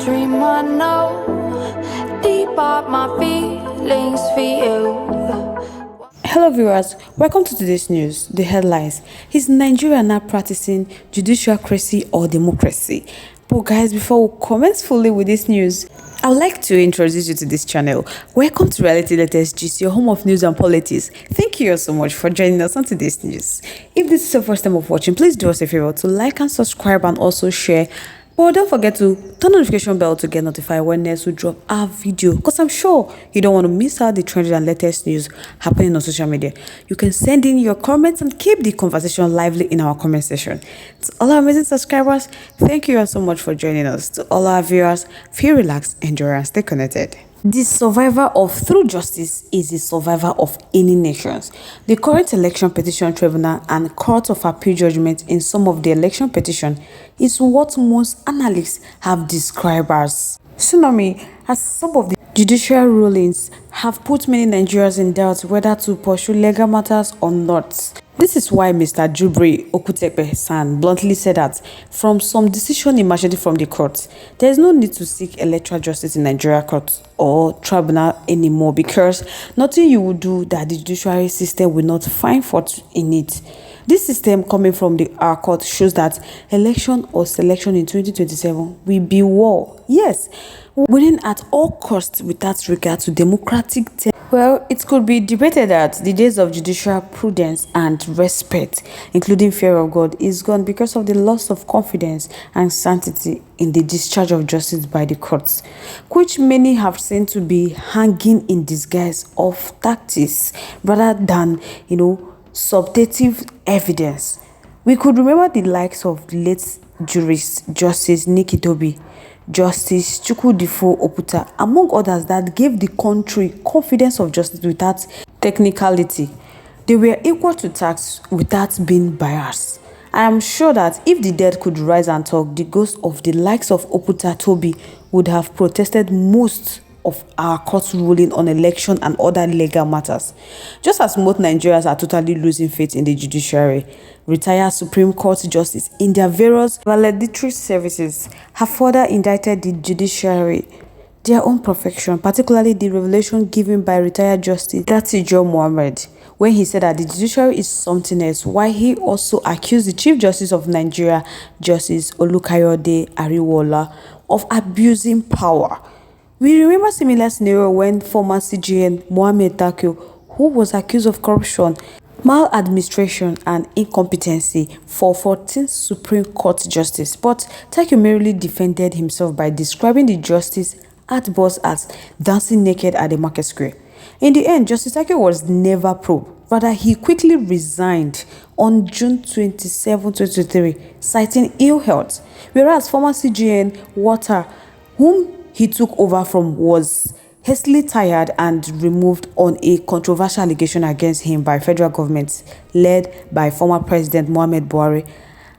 dream I know deep up my feelings for you. Hello viewers, welcome to today's news. The headlines: Is Nigeria now practicing judiciocracy or democracy? But guys, before we comment fully with this news, I would like to introduce you to this channel. Welcome to Reality Latest Gist, your home of news and politics. Thank you all so much for joining us on today's news. If this is your first time of watching, please do us a favor to like and subscribe and also share. But don't forget to turn the notification bell to get notified when next we drop our video, because I'm sure you don't want to miss out the trending and latest news happening on social media. You can send in your comments and keep the conversation lively in our comment section. To all our amazing subscribers, thank you all so much for joining us. To all our viewers, feel relaxed, enjoy and stay connected. The survivor of true justice is the survivor of any nations. The current election petition tribunal and court of appeal judgment in some of the election petition is what most analysts have described as tsunami, as some of the judicial rulings have put many Nigerians in doubt whether to pursue legal matters or not. This is why Mr. Jubri Okutepe-San bluntly said that from some decision emerging from the court, there is no need to seek electoral justice in Nigeria court or tribunal anymore, because nothing you will do that the judiciary system will not find fault in it. This system coming from our court shows that election or selection in 2027 will be war. Yes, winning at all costs without regard to democratic Well, it could be debated that the days of judicial prudence and respect, including fear of God, is gone because of the loss of confidence and sanctity in the discharge of justice by the courts, which many have seen to be hanging in disguise of tactics rather than, substantive evidence. We could remember the likes of late jurist Justice Nikki Toby, Justice Chukwudifo Oputa, among others, that gave the country confidence of justice without technicality. They were equal to task without being biased. I am sure that if the dead could rise and talk, the ghosts of the likes of Oputa Toby would have protested most of our court ruling on election and other legal matters. Just as most Nigerians are totally losing faith in the judiciary, retired Supreme Court justice in their various valedictory services have further indicted the judiciary their own perfection, particularly the revelation given by retired Justice Elèĉťion Mohammed, when he said that the judiciary is something else, while he also accused the Chief Justice of Nigeria, Justice Olukayode Ariwoola, of abusing power. We remember similar scenario when former CJN Mohammed Takio, who was accused of corruption, maladministration and incompetency for 14th Supreme Court justice, but Takio merely defended himself by describing the justice at boss as dancing naked at the market square. In the end, Justice Takio was never probed. Rather, he quickly resigned on June 27, 2023, citing ill health, whereas former CJN Walter, whom he took over from, was hastily tired and removed on a controversial allegation against him by federal government led by former President Muhammadu Buhari,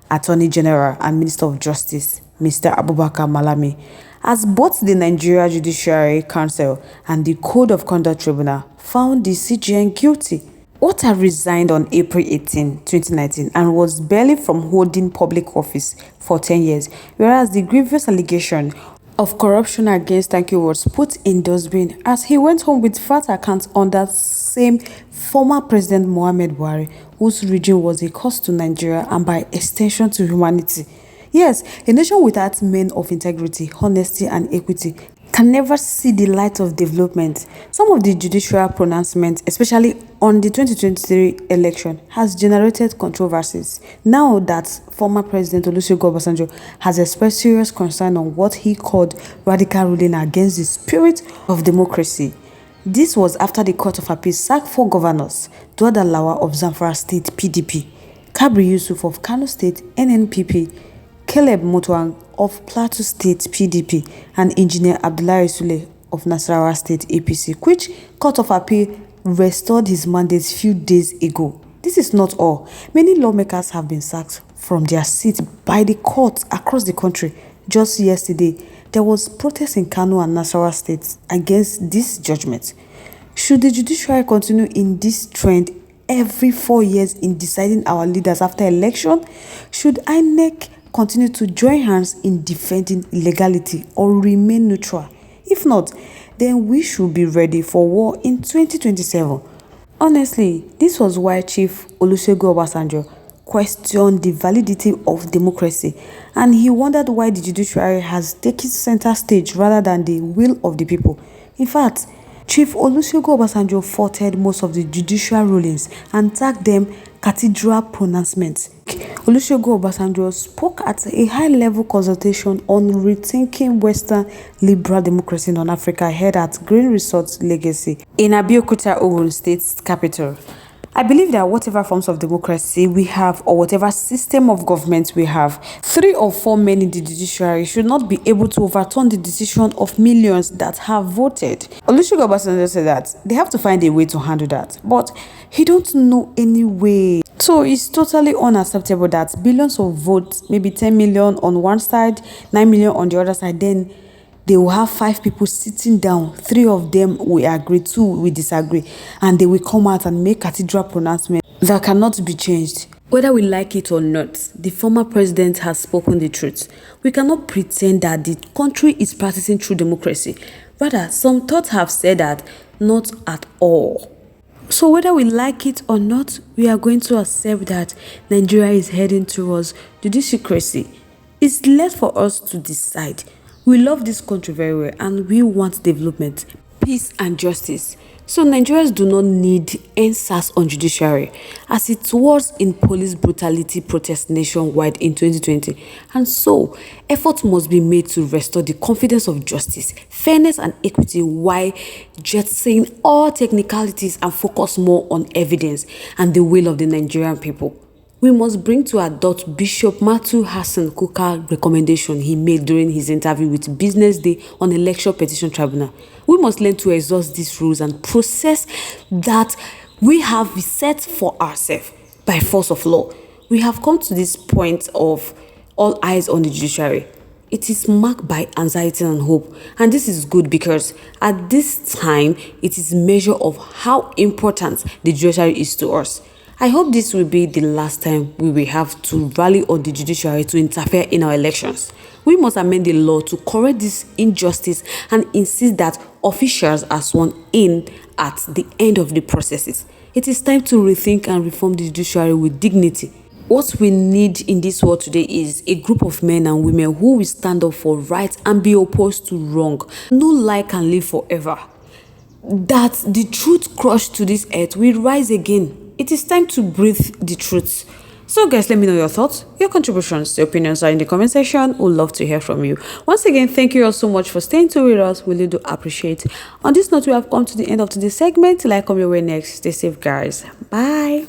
Attorney General and Minister of Justice, Mr. Abubakar Malami, as both the Nigeria Judiciary Council and the Code of Conduct Tribunal found the CJN guilty. Walter resigned on April 18, 2019 and was barred from holding public office for 10 years, whereas the grievous allegation of corruption against Takio was put in dustbin as he went home with fat accounts under same former President Muhammadu Buhari, whose regime was a cost to Nigeria and by extension to humanity. Yes, a nation without men of integrity, honesty and equity can never see the light of development. Some of the judicial pronouncements, especially on the 2023 election, has generated controversies. Now that former President Olusegun Obasanjo has expressed serious concern on what he called radical ruling against the spirit of democracy. This was after the Court of Appeal sacked 4 governors: Dauda Lawal of Zamfara State PDP, Kabir Yusuf of Kano State NNPP, Caleb Mutuang of Plateau State PDP, and Engineer RI0USLY of Nasarawa State APC, which Court of Appeal restored his mandate few days ago. This is not all. Many lawmakers have been sacked from their seats by the courts across the country. Just yesterday, there was protest in Kano and Nasarawa states against this judgment. Should the judiciary continue in this trend every 4 years in deciding our leaders after election? Should Inec continue to join hands in defending legality or remain neutral? If not, then we should be ready for war in 2027. Honestly, this was why Chief Olusegun Obasanjo questioned the validity of democracy, and he wondered why the judiciary has taken center stage rather than the will of the people. In fact, Chief Olusegun Obasanjo faulted most of the judicial rulings and tagged them cathedral pronouncements. Olusegun Obasanjo spoke at a high-level consultation on rethinking Western liberal democracy in Africa held at Green Resorts Legacy in Abeokuta, Ogun State capital. I believe that whatever forms of democracy we have or whatever system of government we have, 3 or 4 men in the judiciary should not be able to overturn the decision of millions that have voted. Olusegun Obasanjo said that they have to find a way to handle that, but he don't know any way. So it's totally unacceptable that billions of votes, maybe 10 million on one side, 9 million on the other side, then they will have 5 people sitting down. 3 of them will agree, 2 will disagree, and they will come out and make cathedral pronouncements that cannot be changed. Whether we like it or not, the former president has spoken the truth. We cannot pretend that the country is practicing true democracy. Rather, some thoughts have said that not at all. So whether we like it or not, we are going to accept that Nigeria is heading towards judiciocracy. It's left for us to decide. We love this country very well and we want development, peace and justice. So Nigerians do not need answers on judiciary as it was in police brutality protests nationwide in 2020. And so effort must be made to restore the confidence of justice, fairness and equity while jettisoning all technicalities and focus more on evidence and the will of the Nigerian people. We must bring to adopt Bishop Matthew Hassan Kuka recommendation he made during his interview with Business Day on Election Petition Tribunal. We must learn to exhaust these rules and process that we have set for ourselves by force of law. We have come to this point of all eyes on the judiciary. It is marked by anxiety and hope, and this is good because at this time it is a measure of how important the judiciary is to us. I hope this will be the last time we will have to rally on the judiciary to interfere in our elections. We must amend the law to correct this injustice and insist that officials are sworn in at the end of the processes. It is time to rethink and reform the judiciary with dignity. What we need in this world today is a group of men and women who will stand up for right and be opposed to wrong. No lie can live forever. That the truth crushed to this earth will rise again. It is time to breathe the truth. So guys, let me know your thoughts, your contributions, your opinions are in the comment section. We'd love to hear from you. Once again, thank you all so much for staying tuned with us. We really do appreciate. On this note, we have come to the end of today's segment. Till I come your way next, stay safe guys. Bye.